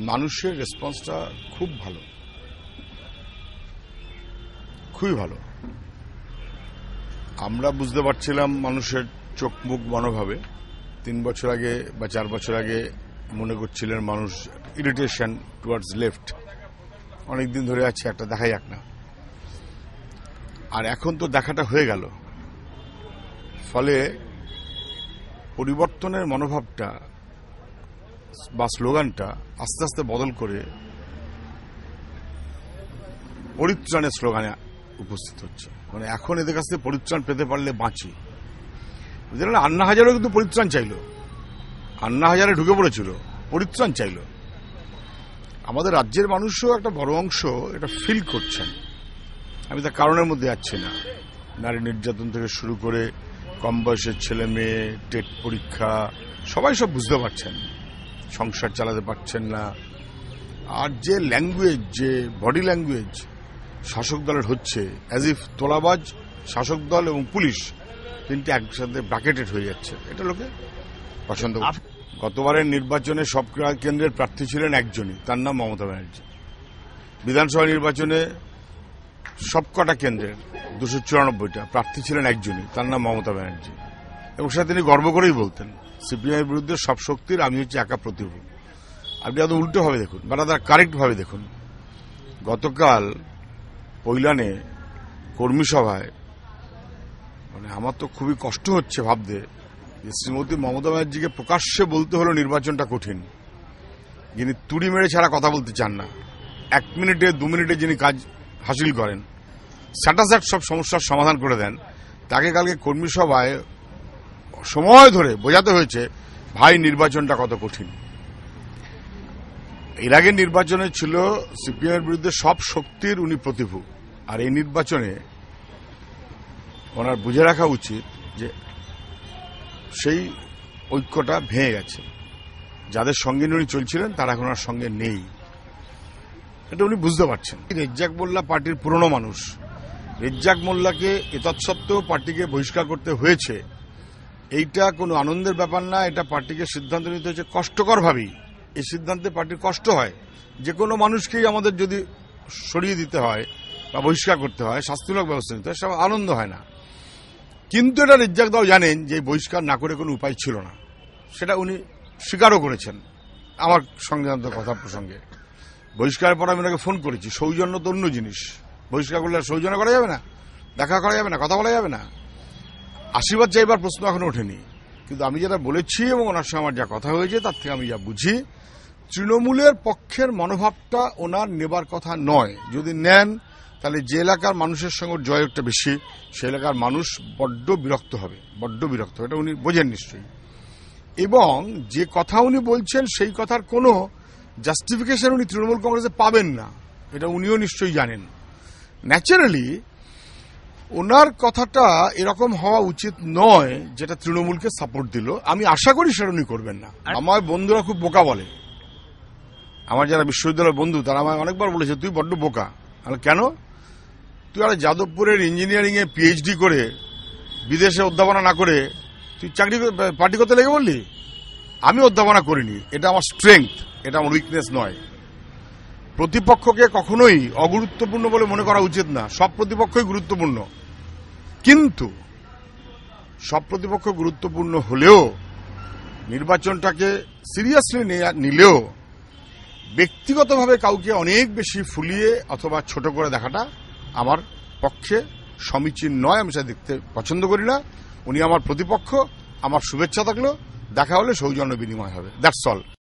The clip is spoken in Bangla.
মানুষের রেসপন্সটা খুব ভালো, খুবই ভালো। আমরা বুঝতে পারছিলাম মানুষের চোখ মুখ মনোভাবে। 3 বছর আগে বা 4 বছর আগে মনে করছিলেন মানুষ ইরিটেশন টুয়ার্ডস লেফট, অনেকদিন ধরে আছে, একটা দেখা যাক না। আর এখন তো দেখাটা হয়ে গেল, ফলে পরিবর্তনের মনোভাবটা বা স্লোগানটা আস্তে আস্তে বদল করে পরিত্রাণের স্লোগানে উপস্থিত হচ্ছে। মানে এখন এদের কাছ থেকে পরিত্রাণ পেতে পারলে বাঁচি। বুঝলেন, আন্না হাজারেও কিন্তু পরিত্রাণ চাইল, আন্না হাজারে ঢুকে পড়েছিল, পরিত্রাণ চাইল। আমাদের রাজ্যের মানুষও একটা বড় অংশ এটা ফিল করছেন। আমি তার কারণের মধ্যে যাচ্ছি না। নারী নির্যাতন থেকে শুরু করে কম বয়সের ছেলে মেয়ে, টেট পরীক্ষা, সবাই সব বুঝতে পারছেন, সংসার চালাতে পারছেন না। আর যে ল্যাঙ্গুয়েজ, যে বডি ল্যাঙ্গুয়েজ শাসক দলের হচ্ছে, অ্যাজ ইফ তোলাবাজ শাসক দল এবং পুলিশ তিনটে একসাথে ব্র্যাকেটেড হয়ে যাচ্ছে, এটা লোকে পছন্দ করছে। গতবারের নির্বাচনে সব কেন্দ্রের প্রার্থী ছিলেন একজনই, তার নাম মমতা ব্যানার্জি। বিধানসভা নির্বাচনে সবকটা কেন্দ্রের 294টা প্রার্থী ছিলেন একজনই, তার নাম মমতা ব্যানার্জি। এবং সেটা তিনি গর্ব করেই বলতেন, সিপিআইয়ের বিরুদ্ধে সব শক্তির আমি হচ্ছে একা প্রতিভূ। আপনি এত উল্টোভাবে দেখুন বা তার কারেক্টভাবে দেখুন। গতকাল পৈলানে কর্মী সভায়, মানে আমার তো খুবই কষ্ট হচ্ছে ভাবতে যে শ্রীমতী মমতা ব্যানার্জিকে প্রকাশ্যে বলতে হলো নির্বাচনটা কঠিন। যিনি তুড়ি মেরে ছাড়া কথা বলতে চান না, 1 মিনিটে 2 মিনিটে যিনি কাজ হাসিল করেন, স্যাটাস্যাট সব সমস্যার সমাধান করে দেন, তাকে কালকে কর্মী সভায় সময় ধরে বোঝাতে হয়েছে ভাই নির্বাচনটা কত কঠিন। এর আগের নির্বাচনে ছিল সিপিএমের বিরুদ্ধে সব শক্তির উনি প্রতিভূ। আর এই নির্বাচনে ওনার বুঝে রাখা উচিত যে সেই ঐক্যটা ভেঙে গেছে। যাদের সঙ্গে উনি চলছিলেন তারা এখন ওনার সঙ্গে নেই, এটা উনি বুঝতে পারছেন। রেজ্জাক মোল্লা পার্টির পুরনো মানুষ। রেজ্জাক মোল্লাকে এতৎসত্ত্বেও পার্টিকে বহিষ্কার করতে হয়েছে, এইটা কোনো আনন্দের ব্যাপার না। এটা পার্টিকে সিদ্ধান্ত নিতে হয়েছে কষ্টকরভাবেই। এই সিদ্ধান্তে পার্টির কষ্ট হয়। যে কোনো মানুষকেই আমাদের যদি সরিয়ে দিতে হয় বা বহিষ্কার করতে হয়, শাস্তিমূলক ব্যবস্থা নিতে হয়, সব আনন্দ হয় না। কিন্তু এটা রেজ্জাক দাও জানেন যে বহিষ্কার না করে কোনো উপায় ছিল না, সেটা উনি স্বীকারও করেছেন আমার সংক্রান্ত কথা প্রসঙ্গে। বহিষ্কারের পর আমি ওনাকে ফোন করেছি। সৌজন্য তো অন্য জিনিস, বহিষ্কার করলে সৌজন্য করা যাবে না, দেখা করা যাবে না, কথা বলা যাবে না। আশীর্বাদ চাইবার প্রশ্ন এখনো ওঠেনি। কিন্তু আমি যেটা বলেছি এবং ওনার সঙ্গে আমার যা কথা হয়েছে তার থেকে আমি যা বুঝি, তৃণমূলের পক্ষের মনোভাবটা ওনার নেবার কথা নয়। যদি নেন তাহলে যে এলাকার মানুষের সঙ্গে জয়টা বেশি, সে এলাকার মানুষ বড্ড বিরক্ত হবে, বড্ড বিরক্ত। এটা উনি বোঝেন নিশ্চয়ই। এবং যে কথা উনি বলছেন সেই কথার কোনো জাস্টিফিকেশন উনি তৃণমূল কংগ্রেসে পাবেন না, এটা উনিও নিশ্চয়ই জানেন। ন্যাচারালি ওনার কথাটা এরকম হওয়া উচিত নয় যেটা তৃণমূলকে সাপোর্ট দিল। আমি আশা করি সেটা উনি করবেন না। আমার বন্ধুরা খুব বোকা বলে, আমার যারা বিশ্ববিদ্যালয়ের বন্ধু তারা আমায় অনেকবার বলেছে তুই বড্ড বোকা। কেন? তুই আর যাদবপুরের ইঞ্জিনিয়ারিং এ পিএইচডি করে বিদেশে অধ্যাপনা না করে তুই চাকরি পার্টি করতে লেগে বললি? আমি অধ্যাপনা করিনি, এটা আমার স্ট্রেংথ, এটা আমার উইকনেস নয়। প্রতিপক্ষকে কখনোই অগুরুত্বপূর্ণ বলে মনে করা উচিত না। সব প্রতিপক্ষই গুরুত্বপূর্ণ, কিন্তু সব প্রতিপক্ষ গুরুত্বপূর্ণ হলেও নির্বাচনটাকে সিরিয়াসলি নিলেও ব্যক্তিগতভাবে কাউকে অনেক বেশি ফুলিয়ে অথবা ছোট করে দেখাটা আমার পক্ষে সমীচীন নয়। আমি সেটা দেখতে পছন্দ করি না। উনি আমার প্রতিপক্ষ, আমার শুভেচ্ছা থাকলো, দেখা হলে সৌজন্য বিনিময় হবে, দ্যাটস অল।